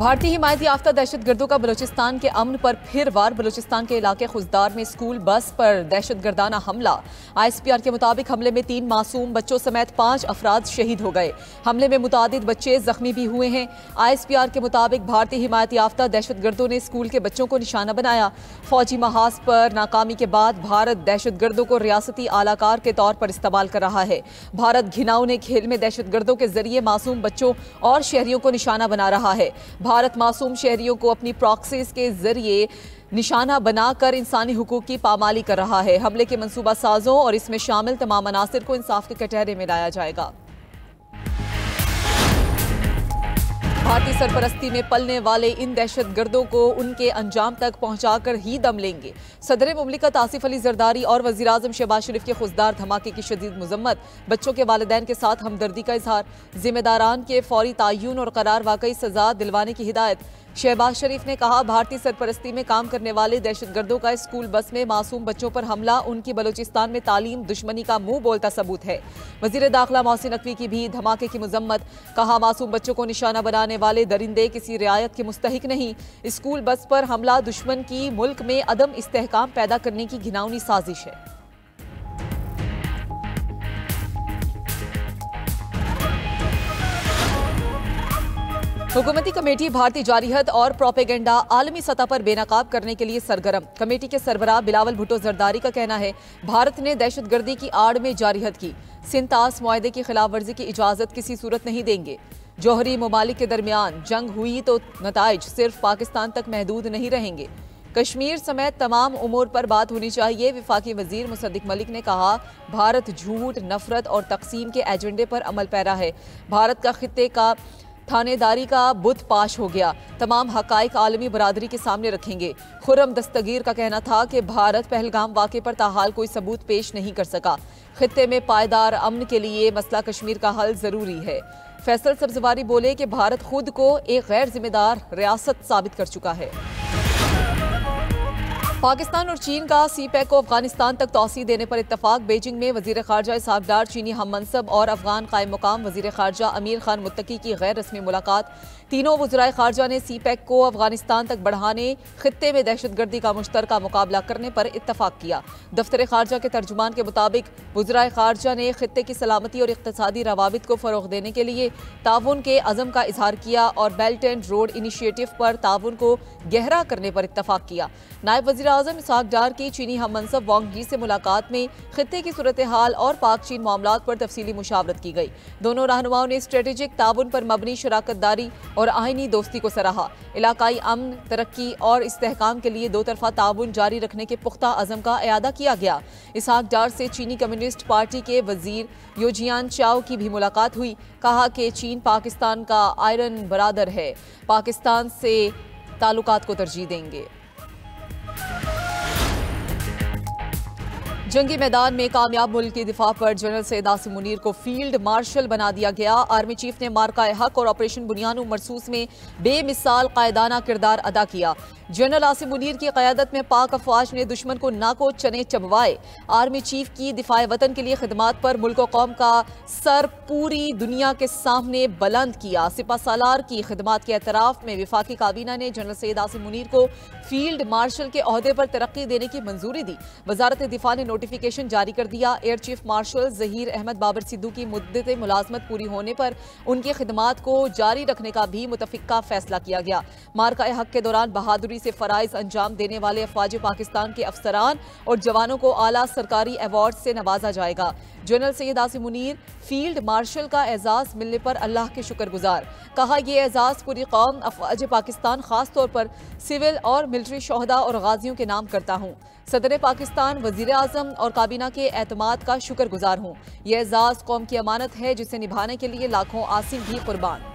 भारतीय हिमायत याफ्ता दहशतगर्दों का बलूचिस्तान के अमन पर फिर वार। बलूचिस्तान के इलाके खुजदार में स्कूल बस पर दहशतगर्दाना हमला। ISPR के मुताबिक हमले में 3 मासूम बच्चों समेत 5 अफराद शहीद हो गए। हमले में मुतादिद बच्चे जख्मी भी हुए हैं। ISPR के मुताबिक भारतीय हिमायत याफ्ता दहशतगर्दों ने स्कूल के बच्चों को निशाना बनाया। फौजी महाज पर नाकामी के बाद भारत दहशतगर्दों को रियासती आलाकार के तौर पर इस्तेमाल कर रहा है। भारत घिनौने खेल में दहशतगर्दों के जरिए मासूम बच्चों और शहरियों को निशाना बना रहा है। भारत मासूम शहरियों को अपनी प्रॉक्सीज के जरिए निशाना बनाकर इंसानी हुकूक की पामाली कर रहा है। हमले के मंसूबा साजों और इसमें शामिल तमाम अनासिर को इंसाफ के कटहरे में लाया जाएगा। भारतीय सरपरस्ती में पलने वाले इन दहशतगर्दों को उनके अंजाम तक पहुंचाकर ही दम लेंगे। सदर मुमलिकत आसिफ अली जरदारी और वजीर आजम शहबाज शरीफ के खुजदार धमाके की शदीद मजम्मत। बच्चों के वालिदैन के साथ हमदर्दी का इजहार। जिम्मेदारान के फौरी तायुन और करार वाकई सजा दिलवाने की हिदायत। शहबाज शरीफ ने कहा, भारतीय सरपरस्ती में काम करने वाले दहशतगर्दों का स्कूल बस में मासूम बच्चों पर हमला उनकी बलूचिस्तान में तालीम दुश्मनी का मुंह बोलता सबूत है। वजीर दाखिला मोहसिन नकवी की भी धमाके की मजम्मत। कहा, मासूम बच्चों को निशाना बनाने वाले दरिंदे किसी रियायत के मुस्तहिक नहीं। स्कूल बस पर हमला दुश्मन की मुल्क में अदम इस्तेहकाम पैदा करने की घिनौनी साजिश है। हुकूमती कमेटी भारतीय जारिहत और प्रोपेगेंडा आलमी सतह पर बेनकाब करने के लिए सरगर्म। कमेटी के सरबराह बिलावल भुट्टो जरदारी का कहना है, भारत ने दहशतगर्दी की आड़ में जारिहत की। सिंतास मुआहदे की खिलाफ वर्जी की इजाजत किसी सूरत नहीं देंगे। जौहरी ममालिक के दरमियान जंग हुई तो नताइज सिर्फ पाकिस्तान तक महदूद नहीं रहेंगे। कश्मीर समेत तमाम उमूर पर बात होनी चाहिए। वफाकी वजीर मुसद्दिक मलिक ने कहा, भारत झूठ, नफरत और तकसीम के एजेंडे पर अमल पैरा है। भारत का खित्ते का थानेदारी का बुत पाश हो गया। तमाम हकाइक आलमी बरादरी के सामने रखेंगे। खुर्रम दस्तगीर का कहना था कि भारत पहलगाम वाक़े पर ताहाल कोई सबूत पेश नहीं कर सका। खित्ते में पायदार अमन के लिए मसला कश्मीर का हल जरूरी है। फैसल सब्जवारी बोले कि भारत खुद को एक गैर जिम्मेदार रियासत साबित कर चुका है। पाकिस्तान और चीन का CPEC को अफगानिस्तान तक तौसी देने पर इत्तफाक। बीजिंग में वजीर खारजा इसहाक डार, चीनी हम मनसब और अफगान कायम मुकाम वजीर खारजा अमीर खान मुत्तकी की गैर रस्मी मुलाकात। तीनों वज़राए खारजा ने CPEC को अफगानिस्तान तक बढ़ाने, खित्ते में दहशतगर्दी का मुश्तरका मुकाबला करने पर इत्तफाक किया। दफ्तर खारजा के तर्जुमान के मुताबिक वज़राए खारजा ने खित्ते की सलामती और इक़्तिसादी रवाबित को फ़रोग़ देने के लिए ताउन के अज़म का इजहार किया और बेल्ट एंड रोड इनिशिएटिव पर ताउन को गहरा करने पर इत्तफाक किया। नायब वज़ीर आज़म इसहाक डार की चीनी हम मनसब वांग यी से मुलाकात में खित्ते की सूरत हाल और पाक चीन मामलात पर तफसीली मुशावरत की गई। दोनों रहनुमाओं ने स्ट्रेटेजिक ताउन पर मबनी शराकतदारी और आइनी दोस्ती को सराहा। इलाकाई अमन, तरक्की और इस्तेहकाम के लिए 2 तरफा ताउन जारी रखने के पुख्ता अज़म का इयादा किया गया। इसहाक डार से चीनी कम्युनिस्ट पार्टी के वजीर योजियान चाओ की भी मुलाकात हुई। कहा कि चीन पाकिस्तान का आयरन बरादर है, पाकिस्तान से ताल्लुकात को तरजीह देंगे। जंगी मैदान में कामयाब मुल्क की दिफा पर जनरल सैयद आसिम मुनीर को फील्ड मार्शल बना दिया गया। आर्मी चीफ ने मार्का हक और ऑपरेशन बुनियान मरसूस में बेमिसाल कायदाना किरदार अदा किया। जनरल आसिम मुनीर की क़यादत में पाक अफवाज ने दुश्मन को नाको चने चबवाए। आर्मी चीफ की दिफाए वतन के लिए खिदमात पर मुल्क व कौम का सर पूरी दुनिया के सामने बुलंद किया। सिपा सालार की खिदमात के एतराफ़ में वफाकी काबीना ने जनरल सैयद आसिम मुनीर को फील्ड मार्शल के ओहदे पर तरक्की देने की मंजूरी दी। वजारत दिफा ने नोटिफिकेशन जारी कर दिया। Air chief marshal Zaheer Ahmed Babar Sidhu की मुद्दत मुलाजमत पूरी होने पर उनकी खिदमात को जारी रखने का भी मुतफ़िका फैसला किया गया। मार्का हक के दौरान बहादुरी से फराइज अंजाम देने वाले अफवाज पाकिस्तान के अफसरान और जवानों को आला सरकारी अवार्ड से नवाजा जाएगा। General Syed Asim Munir field marshal का एजाज़ मिलने पर अल्लाह के शुक्रगुजार। कहा, यह एजाज़ पूरी कौम अफवाज पाकिस्तान खास तौर पर सिविल और मिलिट्री शोहदा और गाजियों के नाम करता हूँ। सदर पाकिस्तान, वजीर आज़म और काबीना के एतमाद का शुक्रगुजार हूँ। यह एजाज़ कौम की अमानत है जिसे निभाने के लिए लाखों आसिम भी कुर्बान।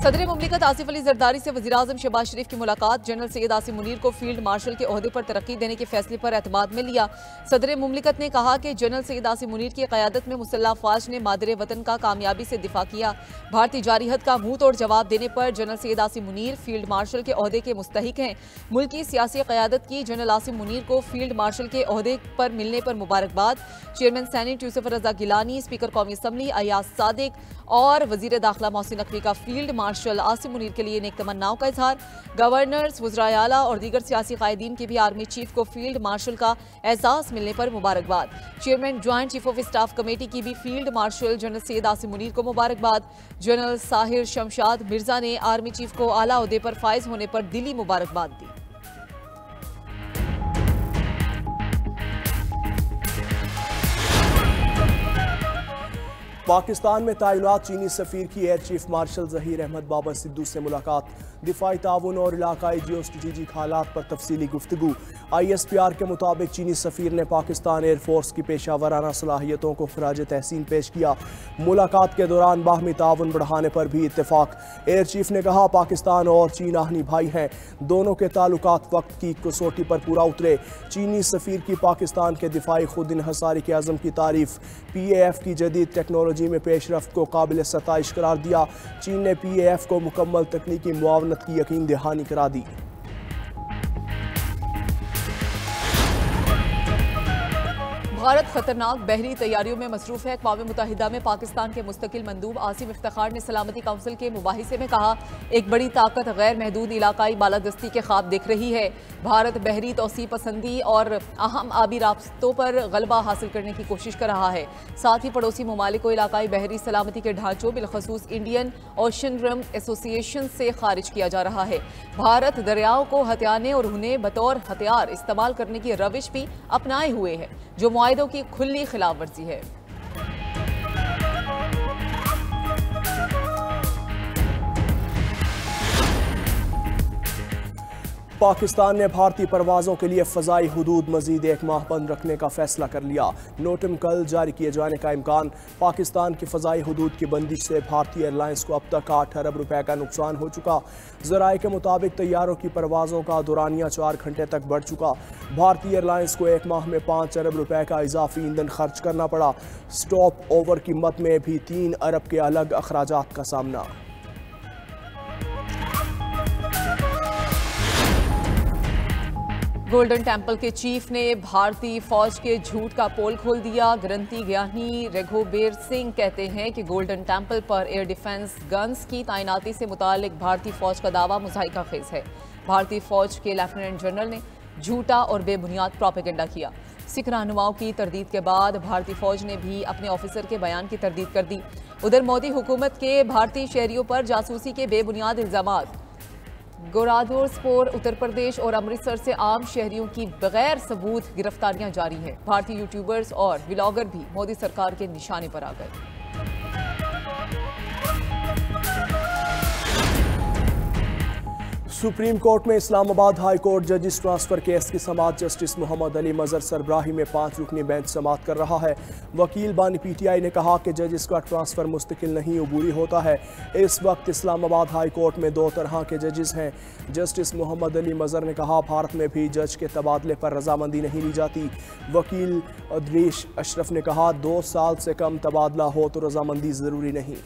सदर मुमलिकत आसिफ अली जरदारी से वज़ीर-ए-आज़म शहबाज शरीफ की मुलाकात। जनरल सैयद आसिम मुनीर को फील्ड मार्शल के ओहदे पर तरक्की देने के फैसले पर एतमाद में लिया। सदर मुमलिकत ने कहा कि जनरल सैयद आसिम मुनीर की क़यादत में मुसल्लह अफ़वाज ने मादरे वतन का कामयाबी से दिफा किया। भारतीय जारिहत का मुंह तोड़ जवाब देने पर general Syed Asim Munir field marshal के ओहदे के मुस्तहिक हैं। मुल्क की सियासी क़यादत की जनरल आसिम मुनीर को फील्ड मार्शल के ओहदे पर मिलने पर मुबारकबाद। चेयरमैन सेनेट यूसुफ रज़ा गिलानी, स्पीकर कौमी असम्बली अयाज सादिक और वज़ीर दाखिला मोहसिन नकवी का फील्ड मार्शल आसिम मुनीर के लिए नेक तमन्नाओं का इजहार। गवर्नर्स, वज़राए आला और दीगर सियासी कायदीन की भी आर्मी चीफ को फील्ड मार्शल का एजाज़ मिलने पर मुबारकबाद। Chairman joint chief of staff committee की भी field marshal general Syed Asim Munir को मुबारकबाद। जनरल साहिर शमशाद मिर्जा ने आर्मी चीफ को आला ओहदे पर फाइज होने पर दिली मुबारकबाद दी। पाकिस्तान में तैनात चीनी सफीर की air chief marshal Zaheer Ahmed Babar Sidhu से मुलाकात। दिफाई ताउन और इलाकाई जियो स्ट्रेटेजिक हालात पर तफसीली गुफ्तगू। ISPR के मुताबिक चीनी सफीर ने पाकिस्तान एयरफोर्स की पेशा वराना सलाहियतों को खराज तहसीन पेश किया। मुलाकात के दौरान बाहमी ताउन बढ़ाने पर भी इत्तेफाक। एयर चीफ ने कहा पाकिस्तान और चीन आहनी भाई हैं, दोनों के ताल्लुकात वक्त की कसौटी पर पूरा उतरे। चीनी सफीर की पाकिस्तान के दिफाई खुद इन्हसारी के अज़म की तारीफ। PAF की जदीद टेक्नोलॉजी में पेशरफ्त को काबिल सताइश करार दिया। चीन ने PAF को मुकम्मल तकनीकी मुआवनत की यकीन दहानी करा दी। भारत खतरनाक बहरी तैयारियों में मसरूफ है। अक़वाम मुत्तहिदा में पाकिस्तान के मुस्तकिल मंदूब आसिम इफ्तिखार ने सलामती काउंसिल के मुबाहिसे में कहा, एक बड़ी ताकत गैर महदूद इलाकाई बालादस्ती के ख्वाब देख रही है। भारत बहरी तौसी पसंदी और अहम आबी रास्तों पर गलबा हासिल करने की कोशिश कर रहा है। साथ ही पड़ोसी ममालिक को इलाकाई बहरी सलामती के ढांचों बिलखसूस इंडियन ओशन रिम एसोसिएशन से खारिज किया जा रहा है। भारत दरियाओं को हथियाने और उन्हें बतौर हथियार इस्तेमाल करने की रविश भी अपनाए हुए है, जो मुआहिदों की खुली खिलाफ वर्जी है। पाकिस्तान ने भारतीय परवाज़ों के लिए फ़ज़ाई हुदूद मज़ीद एक माह बंद रखने का फैसला कर लिया। नोटिम कल जारी किए जाने का इम्कान। पाकिस्तान की फ़ज़ाई हुदूद की बंदिश से भारतीय एयरलाइंस को अब तक 8 अरब रुपए का नुकसान हो चुका। ज़राए के मुताबिक तैयारों की परवाज़ों का दौरानिया 4 घंटे तक बढ़ चुका। भारतीय एयरलाइंस को एक माह में 5 अरब रुपए का इजाफी ईंधन खर्च करना पड़ा। स्टॉप ओवर कीमत में भी 3 अरब के अलग अखराजात का सामना। गोल्डन टेम्पल के चीफ ने भारतीय फौज के झूठ का पोल खोल दिया। ग्रंथी ज्ञानी रघुबीर सिंह कहते हैं कि गोल्डन टेम्पल पर एयर डिफेंस गन्स की तैनाती से मुतालिक भारतीय फौज का दावा मुज़ाहिका खेज है। भारतीय फौज के लेफ्टिनेंट जनरल ने झूठा और बेबुनियाद प्रोपेगेंडा किया। सिख रहनुमाओं की तरदीद के बाद भारतीय फौज ने भी अपने ऑफिसर के बयान की तरदीद कर दी। उधर मोदी हुकूमत के भारतीय शहरियों पर जासूसी के बेबुनियाद इल्जामात। गोरादासपुर, उत्तर प्रदेश और अमृतसर से आम शहरियों की बगैर सबूत गिरफ्तारियां जारी हैं। भारतीय यूट्यूबर्स और व्लॉगर भी मोदी सरकार के निशाने पर आ गए। सुप्रीम कोर्ट में इस्लामाबाद हाई कोर्ट जजिस ट्रांसफर केस की समाअत जस्टिस मोहम्मद अली मजहर सरबराही में 5 रुकनी बेंच समाअत कर रहा है। वकील बानी PTI ने कहा कि जजिस का ट्रांसफर मुस्तकिल नहीं अबूरी होता है। इस वक्त इस्लामाबाद हाई कोर्ट में 2 तरह के जजिस हैं। जस्टिस मोहम्मद अली मजहर ने कहा भारत में भी जज के तबादले पर रजामंदी नहीं ली जाती। वकील अदरीश अशरफ ने कहा 2 साल से कम तबादला हो तो रजामंदी ज़रूरी नहीं।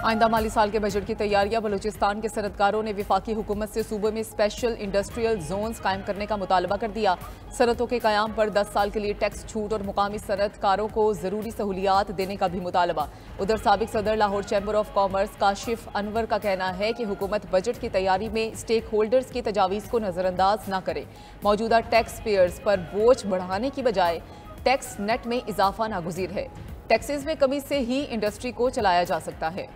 आइंदा माली साल के बजट की तैयारियां। बलूचिस्तान के सनतकारों ने वफाकी हुकूमत से सूबे में स्पेशल इंडस्ट्रियल जोन्स कायम करने का मुतालबा कर दिया। सनतों के कयाम पर 10 साल के लिए टैक्स छूट और मुकामी सनतकारों को ज़रूरी सहूलियात देने का भी मुतालबा। उधर साबिक सदर Lahore chamber of commerce Kashif Anwar का कहना है कि हुकूमत बजट की तैयारी में स्टेक होल्डर्स की तजावीज़ को नज़रअंदाज न करे। मौजूदा टैक्स पेयर्स पर बोझ बढ़ाने की बजाय टैक्स नेट में इजाफा नागुज़ीर है। टैक्सेस में कमी से ही इंडस्ट्री को चलाया जा सकता है।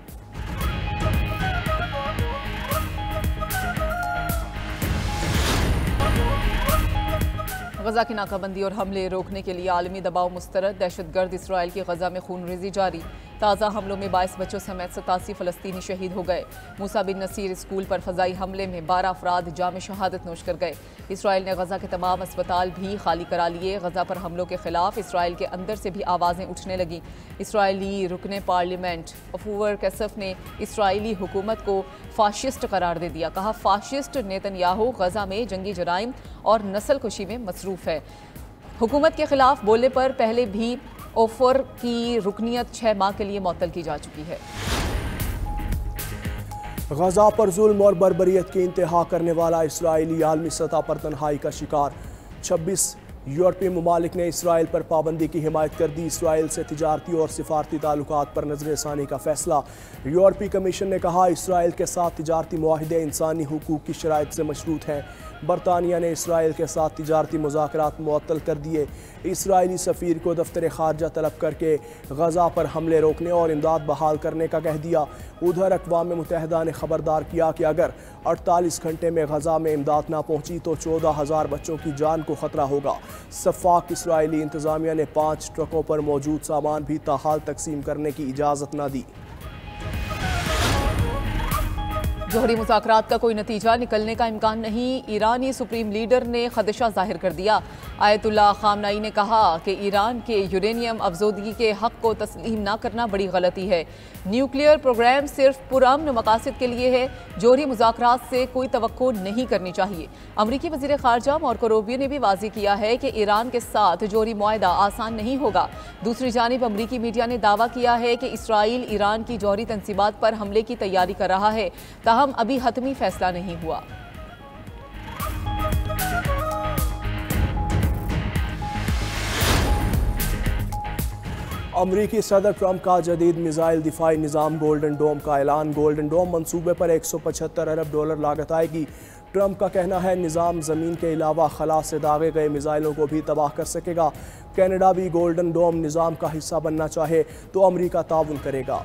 गजा की नाकाबंदी और हमले रोकने के लिए आलमी दबाव मुस्तरद। दहशतगर्द इसराइल की गजा में खूनरेजी जारी। ताज़ा हमलों में 22 बच्चों समेत 87 फ़लस्तीनी शहीद हो गए। मूसा बिन नसीर स्कूल पर फ़ज़ाई हमले में 12 अफराद जाम शहादत नोश कर गए। इसराइल ने गज़ा के तमाम अस्पताल भी खाली करा लिए। गज़ा पर हमलों के खिलाफ इसराइल के अंदर से भी आवाज़ें उठने लगीं। इसराइली रुकने पार्लियामेंट अफूवर कसफ ने इसराइली हुकूमत को फाशिस्ट करार दे दिया। कहा, फाशिस्ट नेतन्याहू गज़ा में जंगी जराइम और नस्ल कुशी में मसरूफ़ है। हुकूमत के खिलाफ बोलने पर पहले भी ओफर की रुकनियत 6 माह के लिए मुअत्तल की जा चुकी है। गजा पर जुल्म और बर्बरियत की इंतहा करने वाला इसराइली आलमी सतह पर तन्हाई का शिकार। 26 यूरोपीय ममालिक ने इसराइल पर पाबंदी की हिमायत कर दी। इसराइल से तिजारती और सिफारती ताल्लुकात पर नजरसानी का फैसला। यूरोपीय कमीशन ने कहा, इसराइल के साथ तिजारती मुआहिदे इंसानी हुकूक की शराइत से मशरूत हैं। बरतानिया ने इसराइल के साथ तिजारती मुज़ाकरात मुअत्तल कर दिए। इसराइली सफ़ीर को दफ्तर खारजा तलब करके गजा पर हमले रोकने और इमदाद बहाल करने का कह दिया। उधर अक़वाम मुत्तहिदा ने खबरदार किया कि अगर 48 घंटे में गजा में इमदाद ना पहुंची तो 14,000 बच्चों की जान को खतरा होगा। सफ़ाक इसराइली इंतज़ामिया ने 5 ट्रकों पर मौजूद सामान भी ताहाल तकसीम करने की इजाज़त न दी। जोहरी मुज़ाकरात का कोई नतीजा निकलने का इम्कान नहीं, ईरानी सुप्रीम लीडर ने खदशा जाहिर कर दिया। आयतुल्लाह खामनाई ने कहा कि ईरान के यूरेनियम अफजोदगी के हक़ को तस्लीम न करना बड़ी गलती है। न्यूक्लियर प्रोग्राम सिर्फ पुरअमन मकासद के लिए है। जोहरी मुज़ाकरात से कोई तवक्को नहीं करनी चाहिए। अमरीकी वज़ीर ख़ारजा मार्को रूबियो ने भी वाज़ेह किया है कि ईरान के साथ जोहरी मुआहदा आसान नहीं होगा। दूसरी जानिब अमरीकी मीडिया ने दावा किया है कि इसराइल ईरान की जौहरी तंसीबात पर हमले की तैयारी कर रहा है। ताहम अभी हतमी फैसला नहीं हुआ। अमरीकी सदर ट्रंप का जदीद मिसाइल दिफाई निज़ाम गोल्डन डोम का ऐलान। गोल्डन डोम मंसूबे पर $175 अरब लागत आएगी। ट्रंप का कहना है, निज़ाम ज़मीन के अलावा खला से दागे गए मिसाइलों को भी तबाह कर सकेगा। कनाडा भी गोल्डन डोम निज़ाम का हिस्सा बनना चाहे तो अमरीका ताउन करेगा।